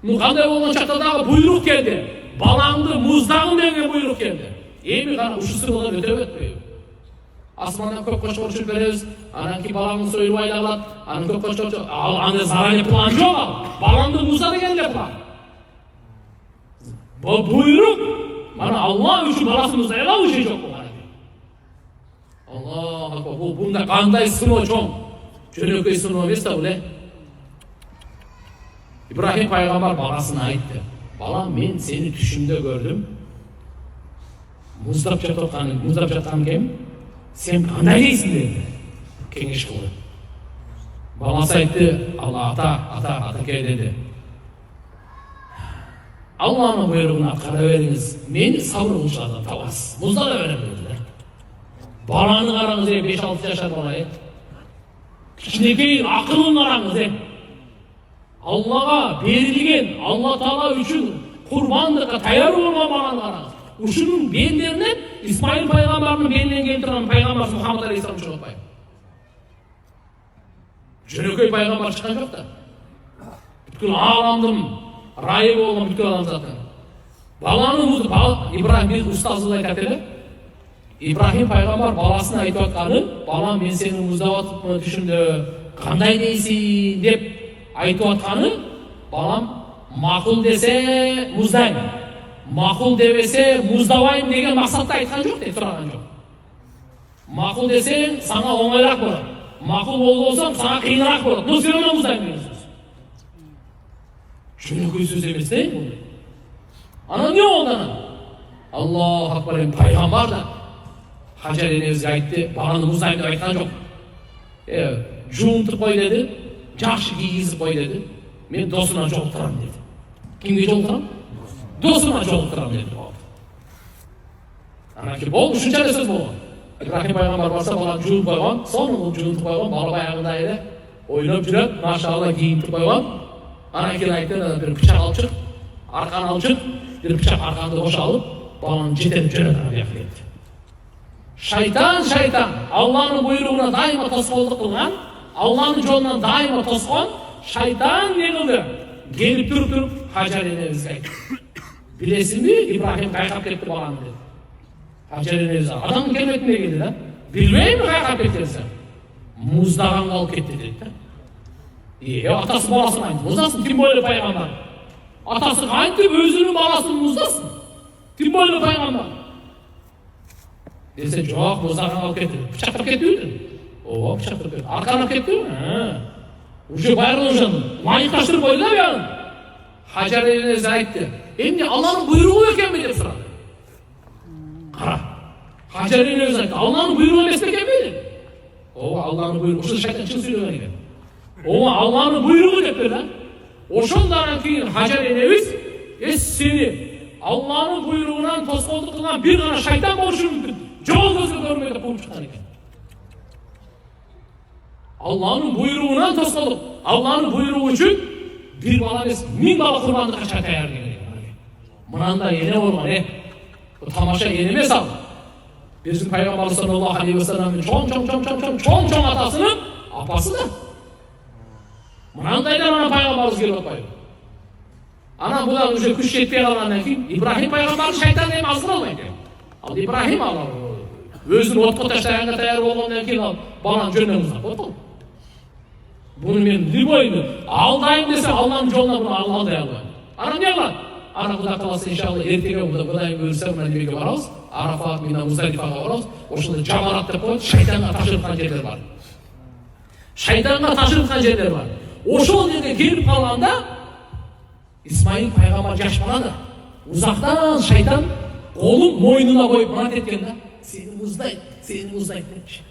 Кандай болгон чакта дагы буйрук келди. Балаңды муздагын деген буйрук келди. Эми кара ушул сыйгылар өтөп өтпөйбү? Асмандан көк кошко учуп беребиз, анан ки балаңды союрбай калат, анан көк кошко аны заранее план жок ал. Балаңды музда деген эле план. Бул буйрук, мана Алла үчүн баласын муздай алабы же жокпу? Аллах акбар, бунда кандай сыноо чоң? Жөнөкөй сыноо эмес да бул, Ибрахим пайгамбар баласына айтты. Балам, мен сени түшүмдө көрдүм. Муздап жаткан кем? Сен кандай дейсиң dedi. Кеңеш кылды. Баласы айтты, Алла атаке dedi. Алланын буйругуна аткара бериңиз. Мени сабыр кылчу табасыз. Муздала берем dedi. Баланы караңыз, 5-6 жашар бала, кичинекей акылын караңыз, Аллага берилген, Алла Таала үчүн курбандыкка таяр болгон баланы караңыз. Ушунун бендеринен Исмаил пайгамбардын бениnden келип турган пайгамбар Мухаммад алейхиссалам чыгып атпайбы? Жөнөкөй пайгамбар чыккан жок да. Бүткүл ааламдын райы болгон бүткүл адамзаттын. Баланы Ибрахим устазы айтат эле. Ибрахим пайгамбар баласына айтып атканы, балам, мен сени муздап атыпмын түшүмдө, кандай дейсиң деп айтып атканы, балам, макул десе муздайм, макул дебесе муздабайм деген максатта айткан жок, деп сураган жок. Макул десең сага оңойлук болот, макул болбосоң сага кыйыныраак болот. Ну сен оны муздайм деген сөз. Жөнөкөй сөз эмес да бул. Анан эмне болду? Аллах акбар, пайгамбар да Хажар энебизге айтты, баланы муздайм деп айткан жок. Жуунтуп кой деди, жакшы кийгизип кой деди. Мен досума жолуктурам деди. Кимге жолуктурам? Досума жолуктурам деди. Анан ки болду, ушунча эле сөз болгон. Ибрахим пайгамбар барса, баланы жуунуп койгон, сонун жуунтуп койгон, бала баягында эле ойноп жүрөт, машалла кийинтип койгон. Анан кийин айтты, бир бычак алып чык, арканы алып чык, бир бычак арканды кошо алып, баланы жетелеп жөнөтөм деп айтты. Шайтан, Алланын буйругуна дайыма тоскоолдук кылган, Алланын жолунан дайыма тоскон, шайтан не кылды? Келип туруп Хажар энебизге айтты. Билесиңби, Ибрахим кайкап кетти баланы деди. Хажар энебиз адамдын келбетинде келди да. Билбейм кайкап кетти. Муздаганга алып кетти деди да. Атасы баласын айтты. Муздасын, тим более пайгамбар. Атасы кантип өзүнүн баласын муздасын? Тим более пайгамбар. Десе жок, муздаганга алып кетти. Бычактап кетти. Бычактап кетти. Арканап кетти. Уже байырылышын лайыкташтырып койду да бягын. Хажар энебиз айтты. Эмне Алланын буйругу экенби деп сурады. Кара. Хажар энебиз айтты. Алланын буйругу эмес экенби деп. Алланын буйругу. Ушул шайтан чын сүйлөгөн экен. Алланын буйругу деп берди. Ошондан кийин Хажар энебиз, сени Алланын буйругунан тоскоолдук кылган бир гана шайтан болушу мүмкүн. Жол көзгө көрмөй деп кууп чыккан экен. Алланын буйругунан тоскоолдук, Алланын буйругу үчүн бир бала эмес, 1000 бала курбандыкка чыга таяр деген. Мынандай эне болгон, бул тамаша эне эмес ал. Биздин пайгамбар саллаллаху алейхи вассаламдын чоң атасынын апасы да. Мынандайдан ана пайгамбарыбыз келип атпайбы? Анан булар уже күч жетпей калгандан кийин Ибрахим пайгамбарды шайтан эми азгыра албайт экен. Ал Ибрахим өзүн отко таштаганга таяр болгондон кийин ал баланы жөнүнөн муздап коет. Буну мен любойду алдайм десе Алланын жолуна буну алдай албайм. Анан эмне кылат? Ана Кудай кааласа иншалла эртеге Кудай буйрса мына немеге барабыз, Арафат менен Муздалифага барабыз. Ошондо жамарат деп коет, шайтанга тапшырылган жерлер бар. Шайтанга тапшырылган жерлер бар. Ошол жерге келип калганда Исмаил пайгамбар жаш бала да. Узактан шайтан колун мойнуна коюп мынат эткен да. Сени муздайт депчи.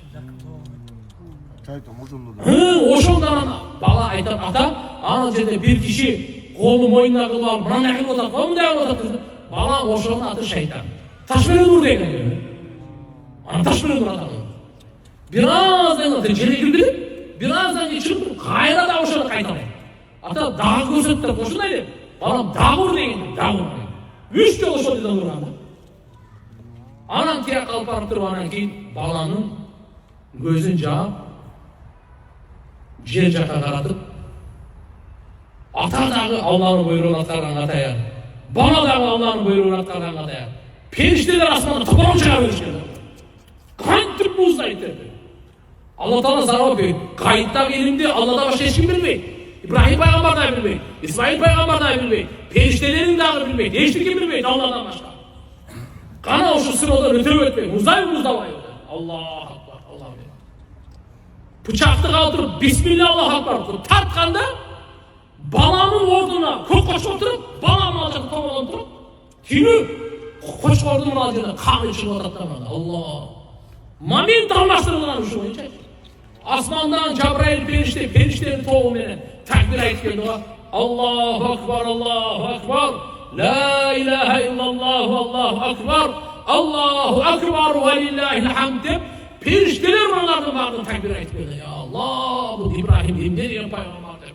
Ошондон бала айтат, ата, ана жерде бир киши колу мойнуна кылып алып, мындай кылып атат, мындай кылып атат. Бала ошонун аты шайтан. Таш менен ур деген. Ана таш менен урат. Бир аздан жерге кирди, бир аздан кийин чыгып, кайра да ошону кайталайт. Ата дагы көрсөт деп ошондой деп. Балам дагы ур деген, дагы ур. 3 жолу ошол жерден урган да. Анан тияк алып барып туруп анан кийин баланын көзүн жаап, жер жакка каратып, Ата дагы Аллахтын буйругун аткарган атаяр. Бала дагы Аллахтын буйругун аткарган атаяр. Периштелер асманда топорон чыгара беришкен. Кантип муздайт dedi. Allah Taala cevap veriyor. Kayıttaki ilimde Allah'da başka hiç kim bilmeyik. İbrahim peygamber dahi bilmeyik. İsmail peygamber dahi bilmeyik. Periştelerin dahi bilmeyik. Hiç kim bilmeyik Allah'dan başka. Kana o şu sırada rütüv etmeyin. Muzdayı muzdavayı. Allah akbar. Allah akbar. Bıçakta kaldırıp Bismillah Allah akbar. Tartkanda balanın orduna koş oturup balanın alacaklı tomadan oturup günü koş ordunun alacaklı kan için otatlamada. Allah. Mamin tanlaştırılan şu oyunca. Asmandan Cebrail periştenin toğu menen takdir ayet geldi o. Allahu akbar, Allahu akbar. La ilahe illallah, Allahu akbar. Allahu akbar ve lillahil hamd. Perişteler onlardan vardı takdir ayet geldi. Ya Allah, bu İbrahim imdir ya peygamberdir.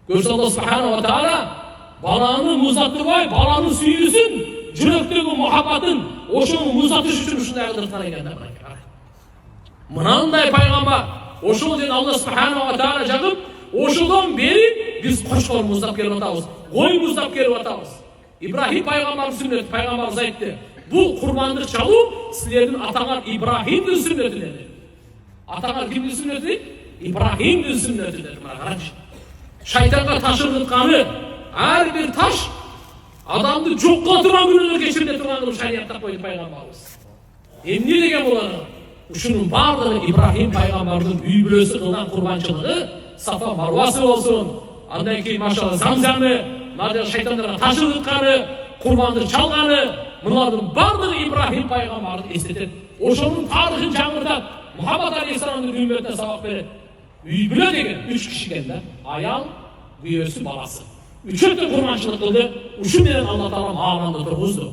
Görse Allah subhanahu ve teala balanı muzattı vay, balanı süyüsün. Cürökteki muhabbatın oşunu muzatış için şunday kıldırtana geldi. Mınандай peygamber oşul dedi Allah subhanahu wa ta'ala jagıp oşuldan beri biz koşkor muzdap kelip atabız. Goy muzdap kelip atabız. İbrahim peygamber sünneti peygamberimiz aytdı. Bu kurbanlık çalu sizlerin atalar İbrahim'in sünneti dedi. Atalar kimin sünneti? İbrahim'in sünneti dedi. Şeytanға taşırdıkkanı her bir taş adamды жокко турган күнүнө кечирде турган кылып шариаттап койду пайгамбарыбыз. Эмне деген булар? Ушунун бардыгы İbrahim пайгамбардын үй бүлөсү кылган курбанчылыгы Сафа Марвасы болсун. Андан кийин машалла Замзамы, мына шайтандарга ташыртканы, курбанды чалганы, мулардын бардыгы İbrahim пайгамбарды эстетет. Ошонун тарыхын жаңыртат. Мухаммад алейхиссаламдын үммөтүнө сабак берет. Үй бүлө деген 3 киши экен да. Аял, күйөөсү, баласы. Üçüncü kurbançılık kıldı. Uşu bilen Allah Teala mağaranda turguzdu.